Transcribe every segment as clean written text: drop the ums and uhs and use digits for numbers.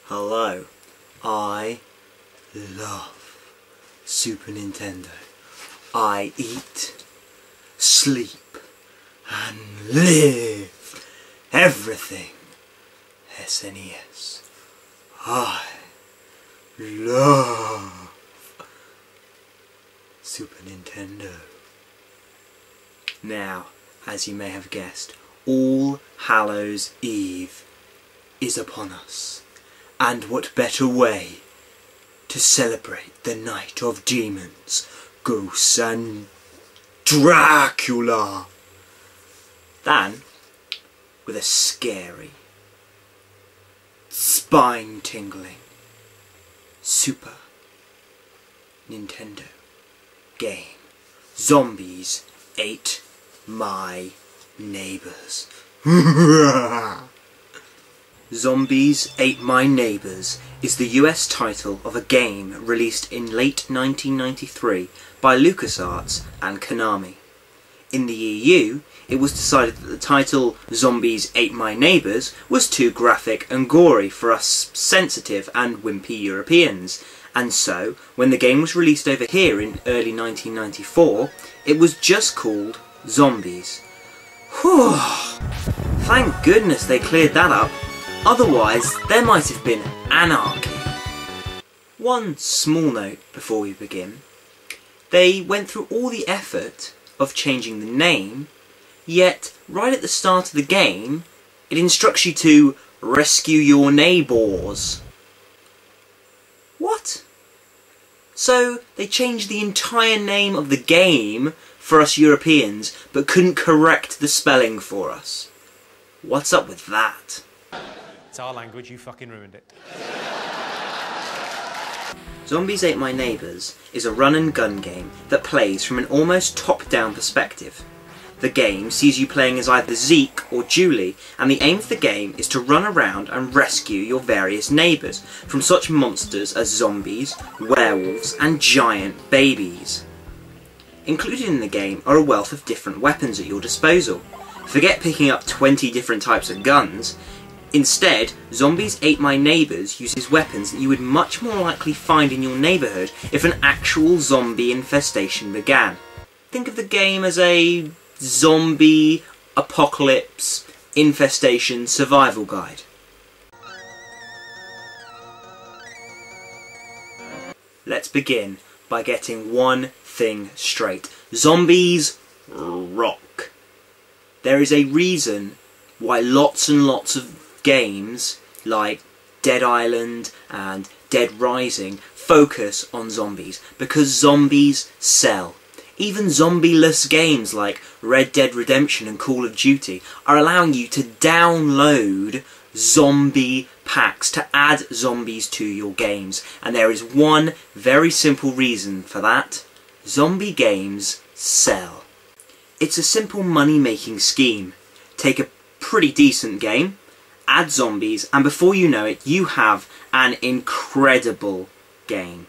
Hello, I love Super Nintendo. I eat, sleep, and live everything SNES. I love Super Nintendo. Now, as you may have guessed, All Hallows Eve is upon us. And what better way to celebrate the night of demons, ghosts and Dracula than with a scary, spine-tingling Super Nintendo game. Zombies ate my neighbours. Zombies Ate My Neighbours is the US title of a game released in late 1993 by LucasArts and Konami. In the EU, it was decided that the title Zombies Ate My Neighbours was too graphic and gory for us sensitive and wimpy Europeans, and so, when the game was released over here in early 1994, it was just called Zombies. Whew! Thank goodness they cleared that up. Otherwise, there might have been anarchy. One small note before we begin. They went through all the effort of changing the name, yet right at the start of the game, it instructs you to rescue your neighbours. What? So, they changed the entire name of the game for us Europeans, but couldn't correct the spelling for us. What's up with that? It's our language, you fucking ruined it. Zombies Ate My Neighbours is a run and gun game that plays from an almost top-down perspective. The game sees you playing as either Zeke or Julie, and the aim of the game is to run around and rescue your various neighbours from such monsters as zombies, werewolves and giant babies. Included in the game are a wealth of different weapons at your disposal. Forget picking up 20 different types of guns. Instead, Zombies Ate My Neighbours uses weapons that you would much more likely find in your neighbourhood if an actual zombie infestation began. Think of the game as a zombie apocalypse infestation survival guide. Let's begin by getting one thing straight. Zombies rock. There is a reason why lots and lots of games like Dead Island and Dead Rising focus on zombies, because zombies sell. Even zombieless games like Red Dead Redemption and Call of Duty are allowing you to download zombie packs to add zombies to your games, and there is one very simple reason for that. Zombie games sell. It's a simple money-making scheme. Take a pretty decent game, add zombies, and before you know it, you have an incredible game.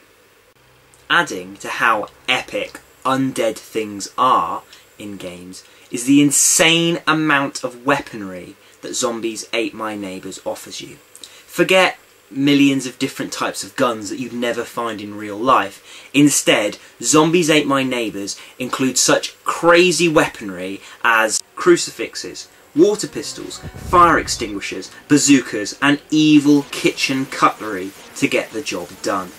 Adding to how epic undead things are in games is the insane amount of weaponry that Zombies Ate My Neighbours offers you. Forget millions of different types of guns that you'd never find in real life. Instead, Zombies Ate My Neighbours includes such crazy weaponry as crucifixes, water pistols, fire extinguishers, bazookas, and evil kitchen cutlery to get the job done.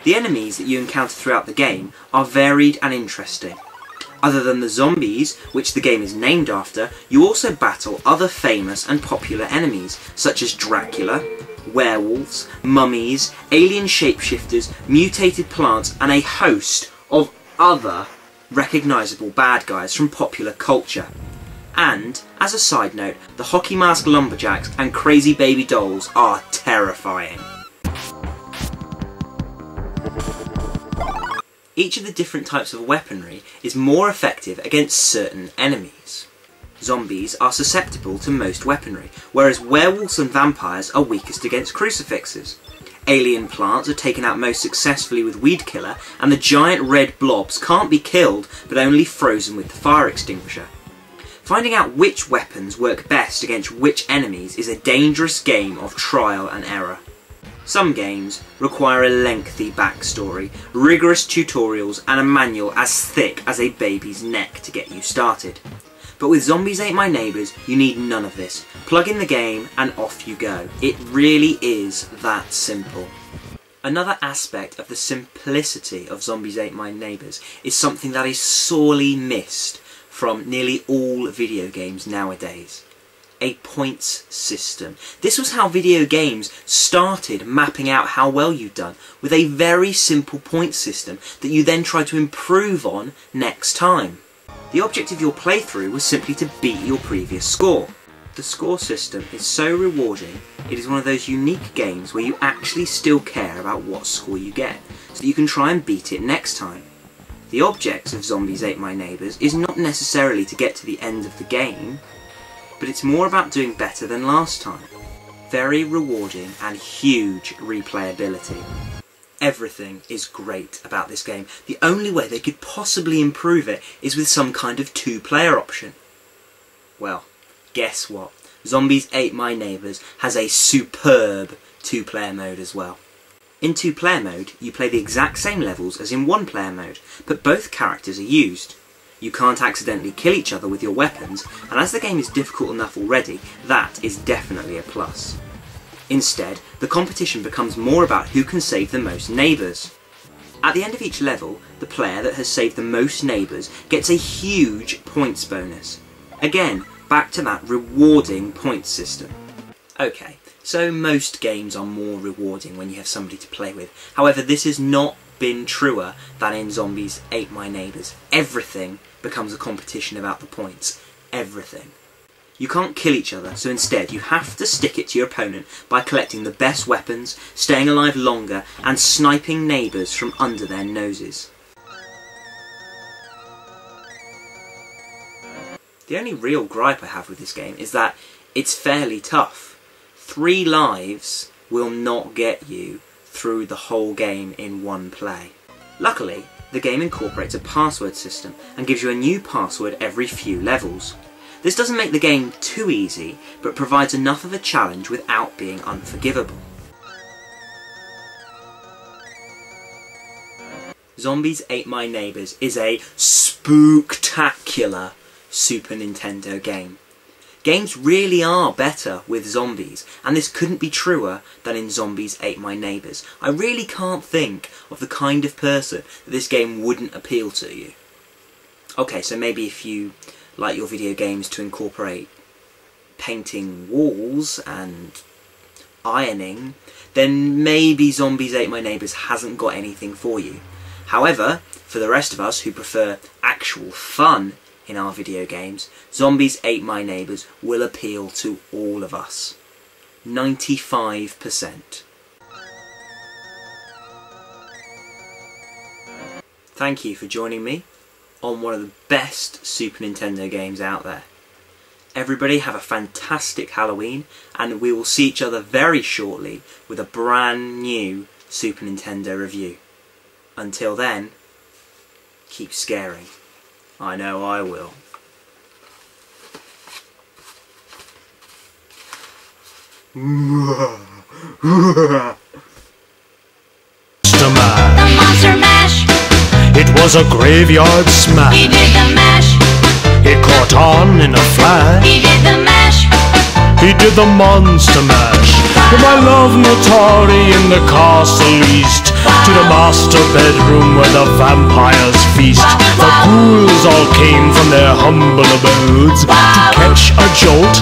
The enemies that you encounter throughout the game are varied and interesting. Other than the zombies, which the game is named after, you also battle other famous and popular enemies, such as Dracula, werewolves, mummies, alien shapeshifters, mutated plants, and a host of other recognisable bad guys from popular culture. And, as a side note, the hockey mask lumberjacks and crazy baby dolls are terrifying. Each of the different types of weaponry is more effective against certain enemies. Zombies are susceptible to most weaponry, whereas werewolves and vampires are weakest against crucifixes. Alien plants are taken out most successfully with weed killer, and the giant red blobs can't be killed but only frozen with the fire extinguisher. Finding out which weapons work best against which enemies is a dangerous game of trial and error. Some games require a lengthy backstory, rigorous tutorials and a manual as thick as a baby's neck to get you started. But with Zombies Ate My Neighbours, you need none of this. Plug in the game and off you go. It really is that simple. Another aspect of the simplicity of Zombies Ate My Neighbours is something that is sorely missed from nearly all video games nowadays. A points system. This was how video games started mapping out how well you'd done, with a very simple point system that you then try to improve on next time. The object of your playthrough was simply to beat your previous score. The score system is so rewarding, it is one of those unique games where you actually still care about what score you get, so that you can try and beat it next time. The object of Zombies Ate My Neighbours is not necessarily to get to the end of the game, but it's more about doing better than last time. Very rewarding and huge replayability. Everything is great about this game. The only way they could possibly improve it is with some kind of two-player option. Well, guess what? Zombies Ate My Neighbours has a superb two-player mode as well. In two-player mode, you play the exact same levels as in one-player mode, but both characters are used. You can't accidentally kill each other with your weapons, and as the game is difficult enough already, that is definitely a plus. Instead, the competition becomes more about who can save the most neighbours. At the end of each level, the player that has saved the most neighbours gets a huge points bonus. Again, back to that rewarding points system. Okay, so most games are more rewarding when you have somebody to play with. However, this has not been truer than in Zombies Ate My Neighbours. Everything becomes a competition about the points. Everything. You can't kill each other, so instead you have to stick it to your opponent by collecting the best weapons, staying alive longer, and sniping neighbours from under their noses. The only real gripe I have with this game is that it's fairly tough. 3 lives will not get you through the whole game in one play. Luckily, the game incorporates a password system and gives you a new password every few levels. This doesn't make the game too easy, but provides enough of a challenge without being unforgivable. Zombies Ate My Neighbours is a spooktacular Super Nintendo game. Games really are better with zombies, and this couldn't be truer than in Zombies Ate My Neighbours. I really can't think of the kind of person that this game wouldn't appeal to you. Okay, so maybe if you like your video games to incorporate painting walls and ironing, then maybe Zombies Ate My Neighbours hasn't got anything for you. However, for the rest of us who prefer actual fun in our video games, Zombies Ate My Neighbours will appeal to all of us. 95%. Thank you for joining me on one of the best Super Nintendo games out there. Everybody have a fantastic Halloween, and we will see each other very shortly with a brand new Super Nintendo review. Until then, keep scaring. I know I will. The Monster Mash. It was a graveyard smash. He did the mash. It caught on in a flash. He did the mash. He did the monster mash. From my love Notari in the castle east to the master bedroom where the vampires feast. The ghouls all came from their humble abodes to catch a jolt